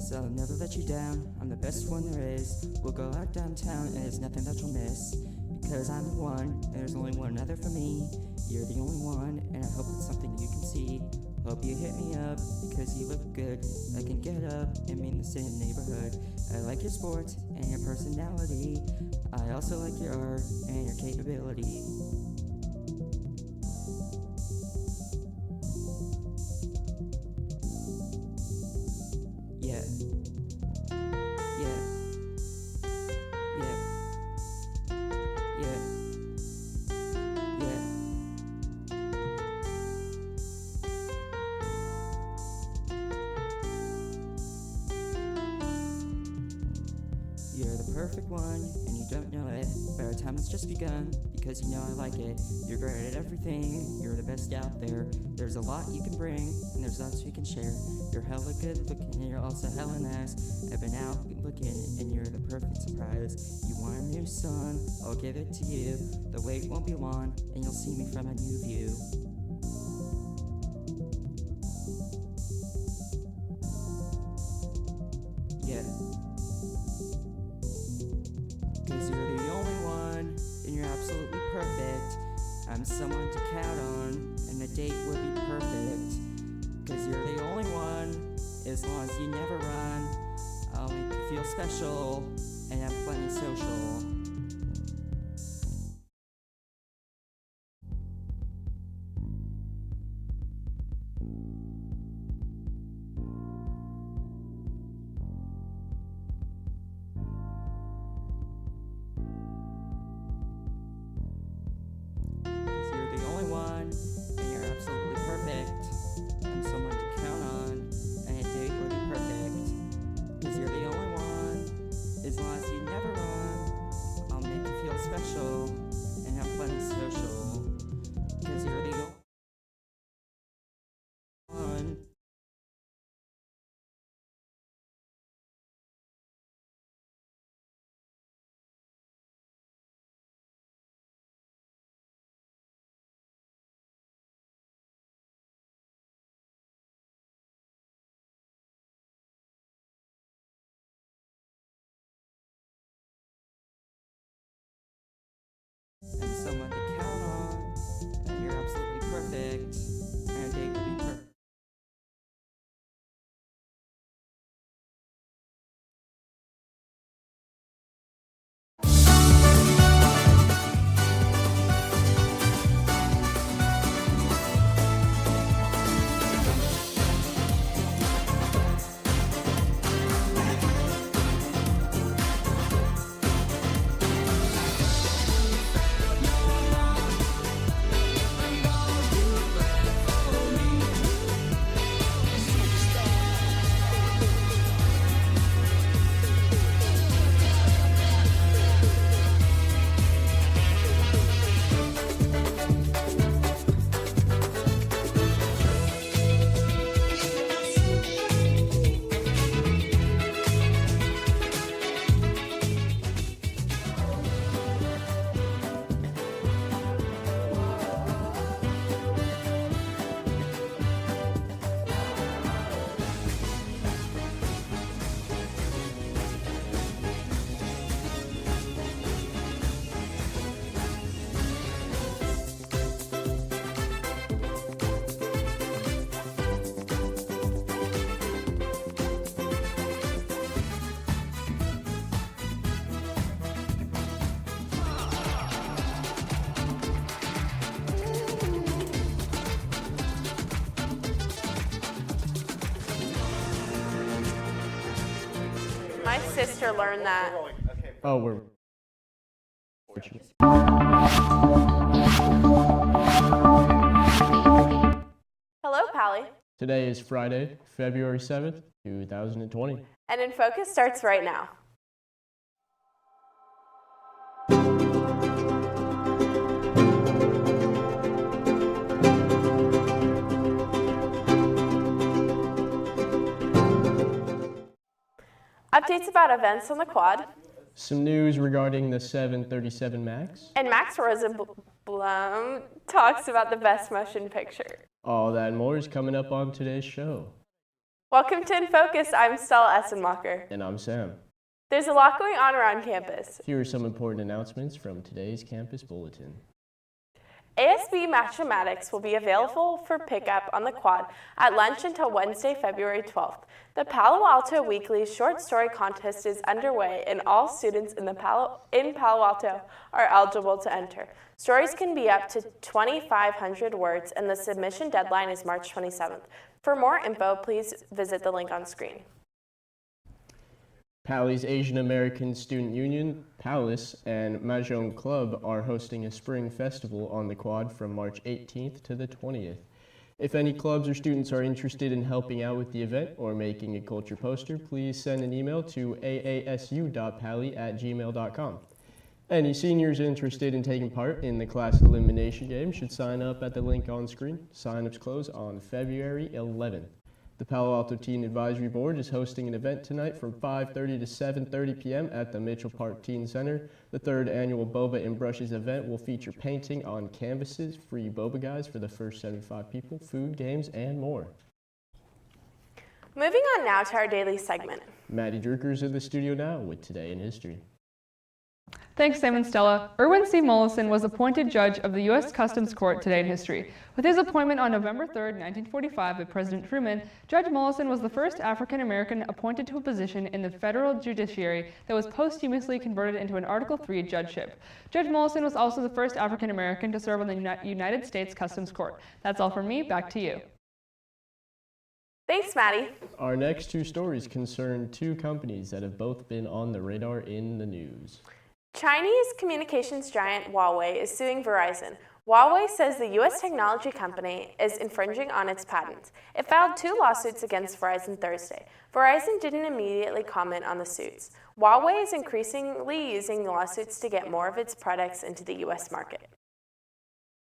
promises I'll never let you down. I'm the best one there is. We'll go out downtown and there's nothing that you'll miss. Because I'm the one, and there's only one other for me. You're the only one, and I hope it's something you can see. Hope you hit me up, because you look good. I can get up and be in the same neighborhood. I like your sports and your personality. I also like your art and your capability. Yeah. Yeah. Yeah. Yeah. Yeah. You're the perfect one, and you don't know it, but our time has just begun, because you know I like it. You're great at everything, you're the best out there. There's a lot you can bring, and there's lots we can share. You're hella good looking, and you're also hella nice. I've been out looking, and you're the perfect surprise. You want a new song, I'll give it to you. The wait won't be long, and you'll see me from a new view. Yeah. Cause you're the only one, and you're absolutely perfect. I'm someone to count on, and the date will be perfect. Cause you're the only one, as long as you never run. I'll make you feel special, and I'm plenty social. I'm someone to count on, and you're absolutely perfect, and our date will be perfect. My sister learned that. Oh, we're fortunate. Hello, Pally. Today is Friday, February 7th, 2020. And InFocus starts right now. Updates about events on the quad. Some news regarding the 737 MAX. And Max Rosenblum talks about the best motion picture. All that and more is coming up on today's show. Welcome to InFocus. I'm Stella Essenmacher. And I'm Sam. There's a lot going on around campus. Here are some important announcements from today's campus bulletin. ASB Mathematics will be available for pickup on the quad at lunch until Wednesday, February 12th. The Palo Alto Weekly Short Story Contest is underway, and all students in Palo Alto are eligible to enter. Stories can be up to 2,500 words, and the submission deadline is March 27th. For more info, please visit the link on screen. Pali's Asian American Student Union, PALIS, and Mahjong Club are hosting a spring festival on the quad from March 18th to the 20th. If any clubs or students are interested in helping out with the event or making a culture poster, please send an email to aasu.pali@gmail.com. Any seniors interested in taking part in the class elimination game should sign up at the link on screen. Sign-ups close on February 11th. The Palo Alto Teen Advisory Board is hosting an event tonight from 5:30 to 7:30 p.m. at the Mitchell Park Teen Center. The third annual Boba and Brushes event will feature painting on canvases, free boba guides for the first 75 people, food, games, and more. Moving on now to our daily segment. Maddie Drucker is in the studio now with Today in History. Thanks, Sam and Stella. Erwin C. Mollison was appointed judge of the U.S. Customs Court today in history. With his appointment on November 3, 1945 by President Truman, Judge Mollison was the first African-American appointed to a position in the federal judiciary that was posthumously converted into an Article III judgeship. Judge Mollison was also the first African-American to serve on the United States Customs Court. That's all from me. Back to you. Thanks, Maddie. Our next two stories concern two companies that have both been on the radar in the news. Chinese communications giant HUAWEI is suing Verizon. HUAWEI says the U.S. technology company is infringing on its patents. It filed 2 lawsuits against Verizon Thursday. Verizon didn't immediately comment on the suits. HUAWEI is increasingly using lawsuits to get more of its products into the U.S. market.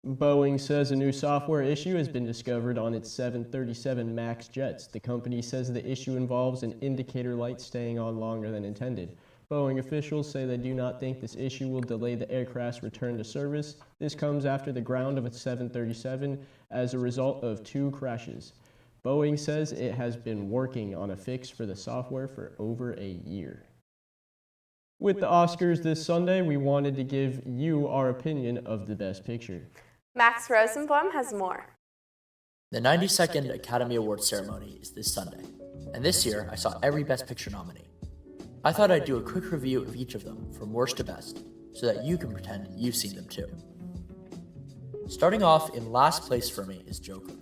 Boeing says a new software issue has been discovered on its 737 MAX jets. The company says the issue involves an indicator light staying on longer than intended. Boeing officials say they do not think this issue will delay the aircraft's return to service. This comes after the ground of its 737 as a result of 2 crashes. Boeing says it has been working on a fix for the software for over a year. With the Oscars this Sunday, we wanted to give you our opinion of the Best Picture. Max Rosenblum has more. The 92nd Academy Awards ceremony is this Sunday, and this year I saw every Best Picture nominee. I thought I'd do a quick review of each of them from worst to best, so that you can pretend you've seen them too. Starting off in last place for me is Joker,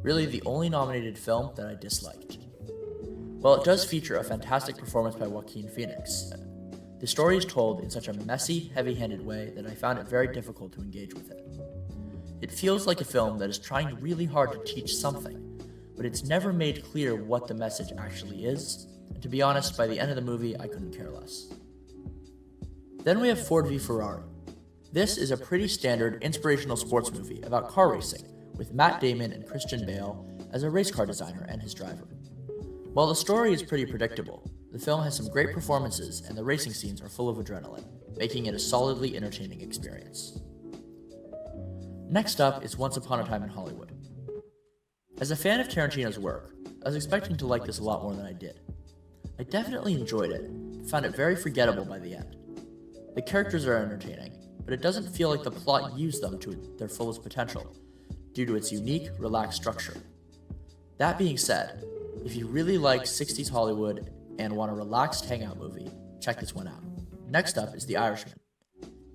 really the only nominated film that I disliked. While it does feature a fantastic performance by Joaquin Phoenix, the story is told in such a messy, heavy-handed way that I found it very difficult to engage with it. It feels like a film that is trying really hard to teach something, but it's never made clear what the message actually is. And to be honest, by the end of the movie, I couldn't care less. Then we have Ford v Ferrari. This is a pretty standard inspirational sports movie about car racing, with Matt Damon and Christian Bale as a race car designer and his driver. While the story is pretty predictable, the film has some great performances and the racing scenes are full of adrenaline, making it a solidly entertaining experience. Next up is Once Upon a Time in Hollywood. As a fan of Tarantino's work, I was expecting to like this a lot more than I did. I definitely enjoyed it, and found it very forgettable by the end. The characters are entertaining, but it doesn't feel like the plot used them to their fullest potential, due to its unique, relaxed structure. That being said, if you really like 60s Hollywood and want a relaxed hangout movie, check this one out. Next up is The Irishman.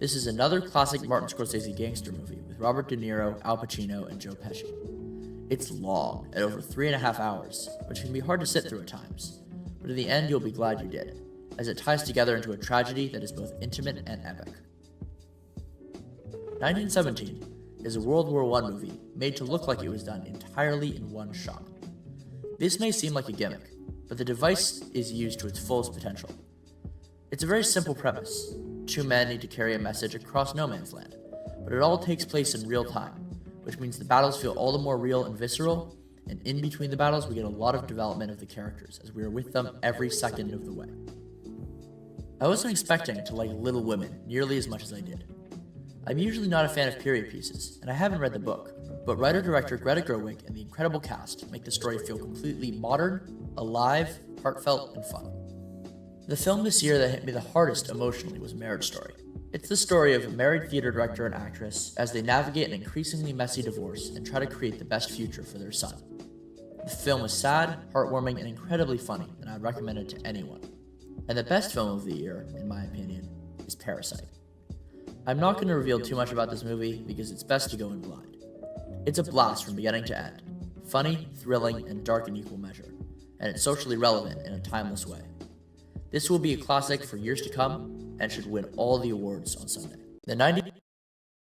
This is another classic Martin Scorsese gangster movie with Robert De Niro, Al Pacino, and Joe Pesci. It's long, at over 3.5 hours, which can be hard to sit through at times, but in the end you'll be glad you did, as it ties together into a tragedy that is both intimate and epic. 1917 is a World War I movie made to look like it was done entirely in one shot. This may seem like a gimmick, but the device is used to its fullest potential. It's a very simple premise. 2 men need to carry a message across no man's land, but it all takes place in real time, which means the battles feel all the more real and visceral, and in between the battles we get a lot of development of the characters as we are with them every second of the way. I wasn't expecting to like Little Women nearly as much as I did. I'm usually not a fan of period pieces, and I haven't read the book, but writer-director Greta Gerwig and the incredible cast make the story feel completely modern, alive, heartfelt, and fun. The film this year that hit me the hardest emotionally was Marriage Story. It's the story of a married theater director and actress as they navigate an increasingly messy divorce and try to create the best future for their son. The film is sad, heartwarming, and incredibly funny, and I'd recommend it to anyone. And the best film of the year, in my opinion, is Parasite. I'm not going to reveal too much about this movie because it's best to go in blind. It's a blast from beginning to end. Funny, thrilling, and dark in equal measure. And it's socially relevant in a timeless way. This will be a classic for years to come and should win all the awards on Sunday. The 90...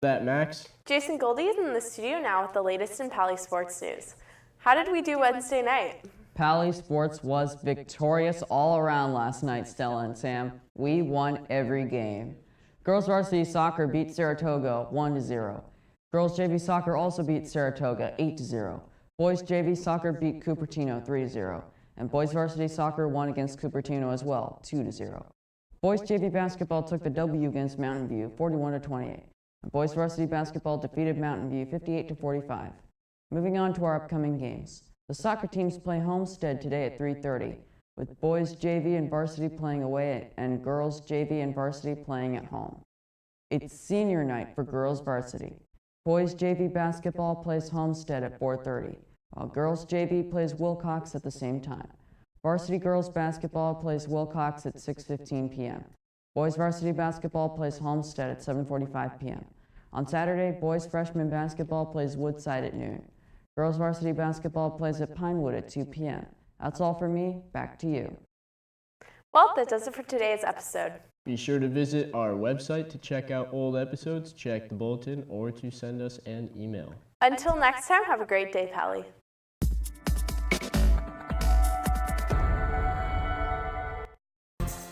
That, Max? Jason Goldie is in the studio now with the latest in Pally Sports news. How did we do Wednesday night? Pally Sports was victorious all around last night, Stella and Sam. We won every game. Girls varsity soccer beat Saratoga 1-0. Girls JV soccer also beat Saratoga 8-0. Boys JV soccer beat Cupertino 3-0. And boys varsity soccer won against Cupertino as well, 2-0. Boys JV basketball took the W against Mountain View 41-28. And boys varsity basketball defeated Mountain View 58-45. Moving on to our upcoming games. The soccer teams play Homestead today at 3:30, with boys JV and varsity playing away and girls JV and varsity playing at home. It's senior night for girls varsity. Boys JV basketball plays Homestead at 4:30, while girls JV plays Wilcox at the same time. Varsity girls basketball plays Wilcox at 6:15 p.m. Boys varsity basketball plays Homestead at 7:45 p.m. On Saturday, boys freshman basketball plays Woodside at noon. Girls varsity basketball plays at Pinewood at 2 p.m. That's all for me. Back to you. Well, that does it for today's episode. Be sure to visit our website to check out old episodes, check the bulletin, or to send us an email. Until next time, have a great day, Pally.